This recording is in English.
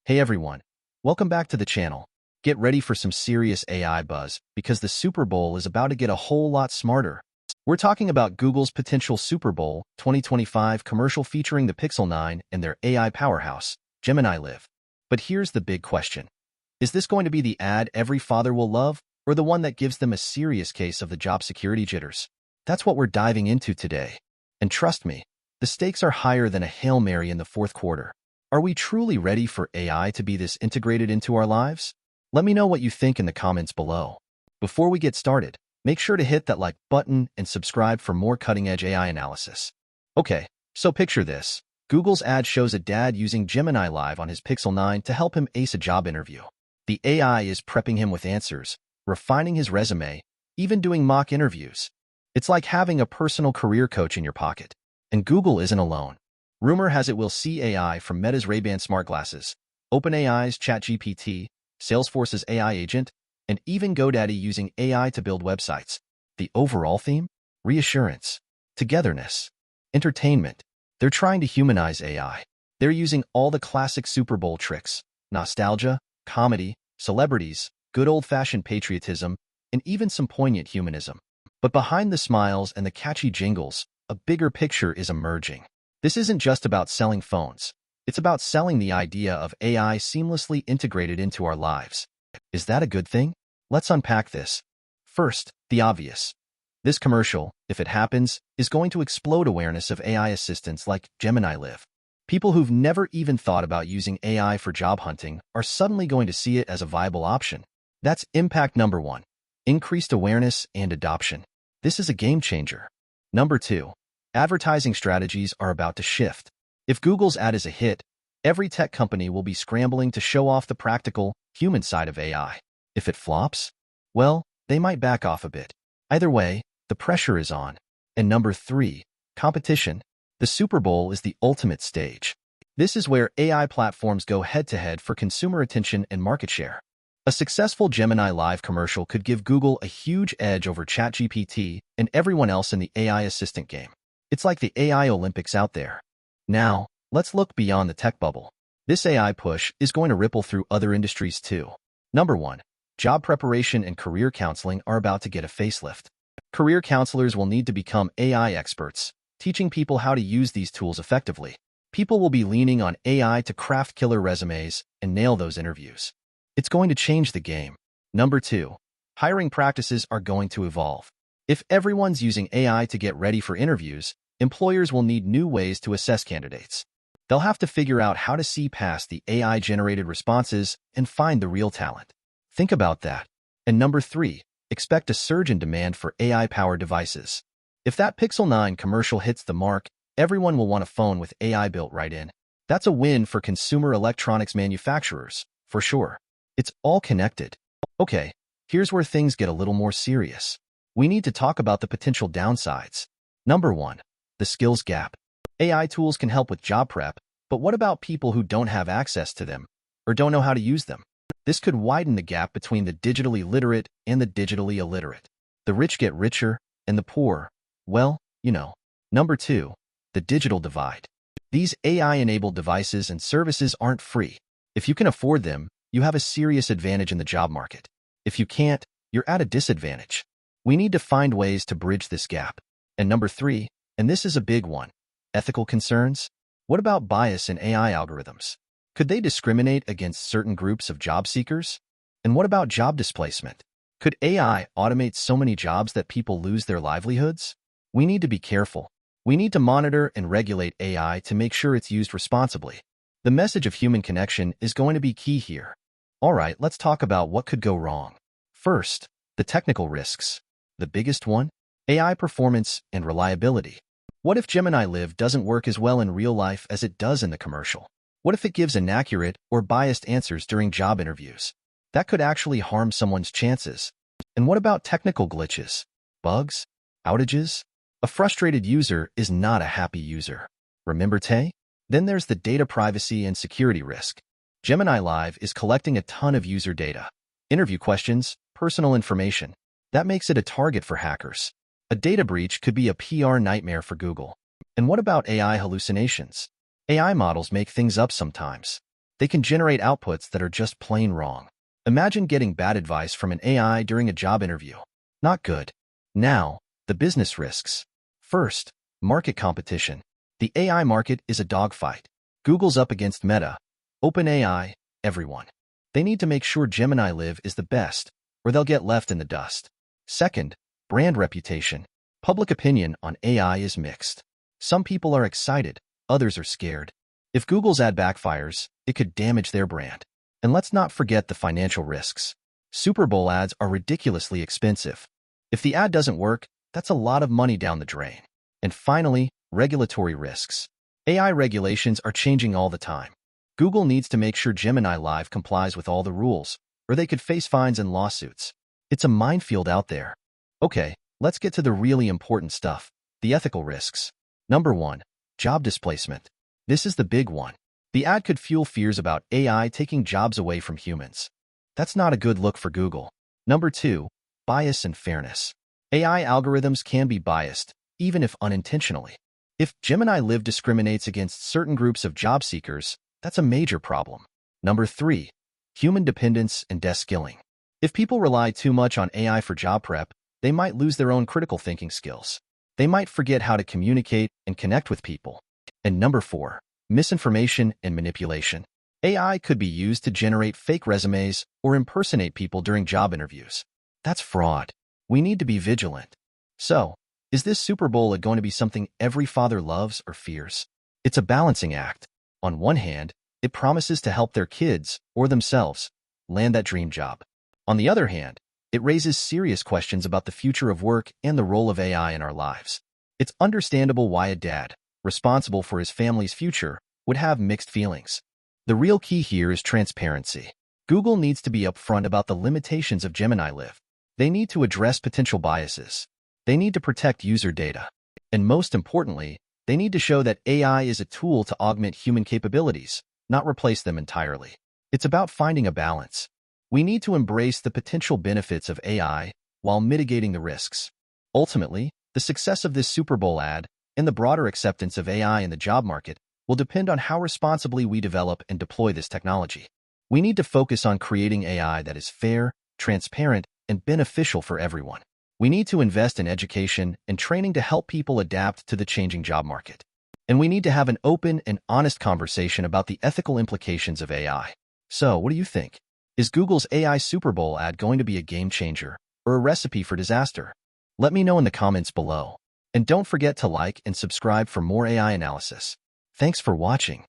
Hey everyone, welcome back to the channel. Get ready for some serious AI buzz because the Super Bowl is about to get a whole lot smarter. We're talking about Google's potential Super Bowl 2025 commercial featuring the Pixel 9 and their AI powerhouse, Gemini Live. But here's the big question. Is this going to be the ad every father will love, or the one that gives them a serious case of the job security jitters? That's what we're diving into today. And trust me, the stakes are higher than a Hail Mary in the fourth quarter. Are we truly ready for AI to be this integrated into our lives? Let me know what you think in the comments below. Before we get started, make sure to hit that like button and subscribe for more cutting-edge AI analysis. Okay, so picture this. Google's ad shows a dad using Gemini Live on his Pixel 9 to help him ace a job interview. The AI is prepping him with answers, refining his resume, even doing mock interviews. It's like having a personal career coach in your pocket. And Google isn't alone. Rumor has it we'll see AI from Meta's Ray-Ban smart glasses, OpenAI's ChatGPT, Salesforce's AI agent, and even GoDaddy using AI to build websites. The overall theme? Reassurance, togetherness, entertainment. They're trying to humanize AI. They're using all the classic Super Bowl tricks: nostalgia, comedy, celebrities, good old-fashioned patriotism, and even some poignant humanism. But behind the smiles and the catchy jingles, a bigger picture is emerging. This isn't just about selling phones. It's about selling the idea of AI seamlessly integrated into our lives. Is that a good thing? Let's unpack this. First, the obvious. This commercial, if it happens, is going to explode awareness of AI assistants like Gemini Live. People who've never even thought about using AI for job hunting are suddenly going to see it as a viable option. That's impact number one: increased awareness and adoption. This is a game changer. Number two, advertising strategies are about to shift. If Google's ad is a hit, every tech company will be scrambling to show off the practical, human side of AI. If it flops, well, they might back off a bit. Either way, the pressure is on. And number three, competition. The Super Bowl is the ultimate stage. This is where AI platforms go head-to-head for consumer attention and market share. A successful Gemini Live commercial could give Google a huge edge over ChatGPT and everyone else in the AI assistant game. It's like the AI Olympics out there. Now, let's look beyond the tech bubble. This AI push is going to ripple through other industries too. Number one, job preparation and career counseling are about to get a facelift. Career counselors will need to become AI experts, teaching people how to use these tools effectively. People will be leaning on AI to craft killer resumes and nail those interviews. It's going to change the game. Number two, hiring practices are going to evolve. If everyone's using AI to get ready for interviews, employers will need new ways to assess candidates. They'll have to figure out how to see past the AI-generated responses and find the real talent. Think about that. And number three, expect a surge in demand for AI-powered devices. If that Pixel 9 commercial hits the mark, everyone will want a phone with AI built right in. That's a win for consumer electronics manufacturers, for sure. It's all connected. Okay, here's where things get a little more serious. We need to talk about the potential downsides. Number one, the skills gap. AI tools can help with job prep, but what about people who don't have access to them or don't know how to use them? This could widen the gap between the digitally literate and the digitally illiterate. The rich get richer, and the poor, well, you know. Number two, the digital divide. These AI-enabled devices and services aren't free. If you can afford them, you have a serious advantage in the job market. If you can't, you're at a disadvantage. We need to find ways to bridge this gap. And number three, and this is a big one, ethical concerns. What about bias in AI algorithms? Could they discriminate against certain groups of job seekers? And what about job displacement? Could AI automate so many jobs that people lose their livelihoods? We need to be careful. We need to monitor and regulate AI to make sure it's used responsibly. The message of human connection is going to be key here. All right, let's talk about what could go wrong. First, the technical risks. The biggest one? AI performance and reliability. What if Gemini Live doesn't work as well in real life as it does in the commercial? What if it gives inaccurate or biased answers during job interviews? That could actually harm someone's chances. And what about technical glitches? Bugs? Outages? A frustrated user is not a happy user. Remember Tay? Then there's the data privacy and security risk. Gemini Live is collecting a ton of user data. Interview questions, personal information. That makes it a target for hackers. A data breach could be a PR nightmare for Google. And what about AI hallucinations? AI models make things up sometimes. They can generate outputs that are just plain wrong. Imagine getting bad advice from an AI during a job interview. Not good. Now, the business risks. First, market competition. The AI market is a dogfight. Google's up against Meta, OpenAI, everyone. They need to make sure Gemini Live is the best, or they'll get left in the dust. Second, brand reputation. Public opinion on AI is mixed. Some people are excited, others are scared. If Google's ad backfires, it could damage their brand. And let's not forget the financial risks. Super Bowl ads are ridiculously expensive. If the ad doesn't work, that's a lot of money down the drain. And finally, regulatory risks. AI regulations are changing all the time. Google needs to make sure Gemini Live complies with all the rules, or they could face fines and lawsuits. It's a minefield out there. Okay, let's get to the really important stuff, the ethical risks. Number 1, job displacement. This is the big one. The ad could fuel fears about AI taking jobs away from humans. That's not a good look for Google. Number 2, bias and fairness. AI algorithms can be biased, even if unintentionally. If Gemini Live discriminates against certain groups of job seekers, that's a major problem. Number 3, human dependence and de-skilling. If people rely too much on AI for job prep, they might lose their own critical thinking skills. They might forget how to communicate and connect with people. And number 4, misinformation and manipulation. AI could be used to generate fake resumes or impersonate people during job interviews. That's fraud. We need to be vigilant. So, is this Super Bowl going to be something every father loves or fears? It's a balancing act. On one hand, it promises to help their kids or themselves land that dream job. On the other hand, it raises serious questions about the future of work and the role of AI in our lives. It's understandable why a dad, responsible for his family's future, would have mixed feelings. The real key here is transparency. Google needs to be upfront about the limitations of Gemini Live. They need to address potential biases. They need to protect user data. And most importantly, they need to show that AI is a tool to augment human capabilities, not replace them entirely. It's about finding a balance. We need to embrace the potential benefits of AI while mitigating the risks. Ultimately, the success of this Super Bowl ad and the broader acceptance of AI in the job market will depend on how responsibly we develop and deploy this technology. We need to focus on creating AI that is fair, transparent, and beneficial for everyone. We need to invest in education and training to help people adapt to the changing job market. And we need to have an open and honest conversation about the ethical implications of AI. So, what do you think? Is Google's AI Super Bowl ad going to be a game changer or a recipe for disaster? Let me know in the comments below. And don't forget to like and subscribe for more AI analysis. Thanks for watching.